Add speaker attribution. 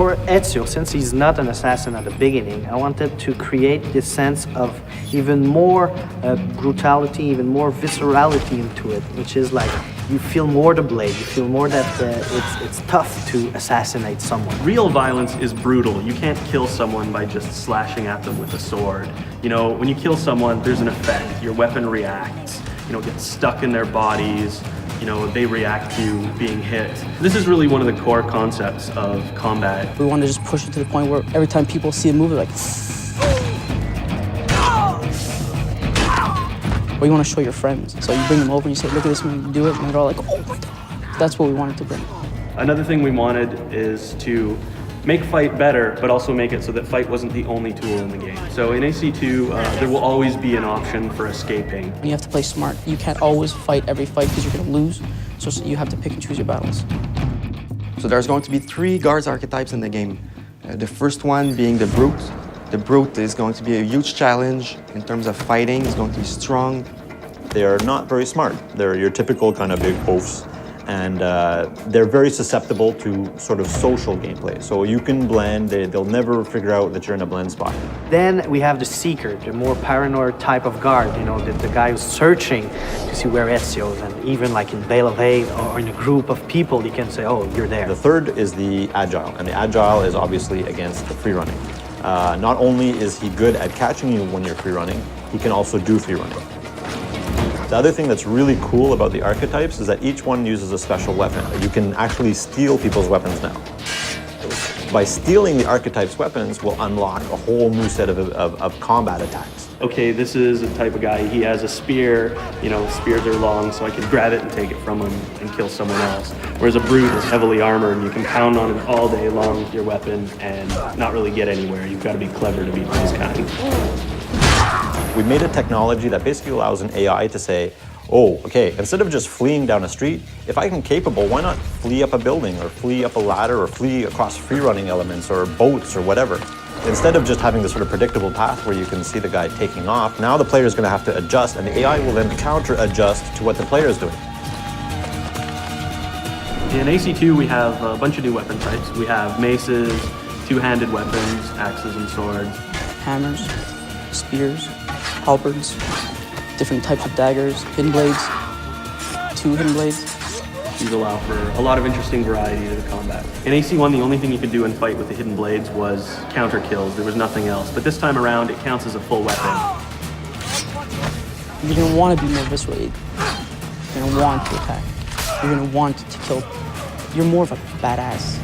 Speaker 1: For Ezio, since he's not an assassin at the beginning, I wanted to create this sense of even more brutality, even more viscerality into it, which is like you feel more the blade, you feel more that it's tough to assassinate someone.
Speaker 2: Real violence is brutal. You can't kill someone by just slashing at them with a sword. You know, when you kill someone, there's an effect. Your weapon reacts, you know, gets stuck in their bodies. You know, they react to you being hit. This is really one of the core concepts of combat.
Speaker 3: We want to just push it to the point where every time people see a movie, like, or you want to show your friends. So you bring them over and you say, look at this movie, you do it, and they're all like, oh my God. That's what we wanted to bring.
Speaker 2: Another thing we wanted is to make fight better, but also make it so that fight wasn't the only tool in the game. So in AC2, there will always be an option for escaping.
Speaker 3: You have to play smart. You can't always fight every fight because you're going to lose. So you have to pick and choose your battles.
Speaker 4: So there's going to be 3 guards archetypes in the game. The first one being the Brute. The Brute is going to be a huge challenge in terms of fighting. It's going to be strong.
Speaker 5: They are not very smart. They're your typical kind of big oafs. And they're very susceptible to sort of social gameplay. So you can blend, they'll never figure out that you're in a blend spot.
Speaker 1: Then we have the Seeker, the more paranoid type of guard, you know, the guy who's searching to see where Ezio is, and even like in Bale of Eight or in a group of people, you can say, oh, you're there.
Speaker 5: The third is the Agile, and the Agile is obviously against the free running. Not only is he good at catching you when you're free running, he can also do free running. The other thing that's really cool about the archetypes is that each one uses a special weapon. You can actually steal people's weapons now. By stealing the archetypes' weapons will unlock a whole new set of combat attacks.
Speaker 2: Okay, this is a type of guy, he has a spear, you know, spears are long, so I can grab it and take it from him and kill someone else. Whereas a Brute is heavily armored and you can pound on it all day long with your weapon and not really get anywhere. You've got to be clever to beat those kind.
Speaker 5: We made a technology that basically allows an AI to say, oh, okay, instead of just fleeing down a street, if I'm capable, why not flee up a building or flee up a ladder or flee across free running elements or boats or whatever? Instead of just having this sort of predictable path where you can see the guy taking off, now the player is going to have to adjust, and the AI will then counter-adjust to what the player is doing.
Speaker 2: In AC2, we have a bunch of new weapon types. We have maces, two-handed weapons, axes and swords.
Speaker 3: Hammers, spears, halberds, different types of daggers, hidden blades, 2 hidden blades.
Speaker 2: These allow for a lot of interesting variety to the combat. In AC1, the only thing you could do in fight with the hidden blades was counter kills. There was nothing else. But this time around, it counts as a full weapon.
Speaker 3: You're going to want to be more visceral. You're going to want to attack. You're going to want to kill. You're more of a badass.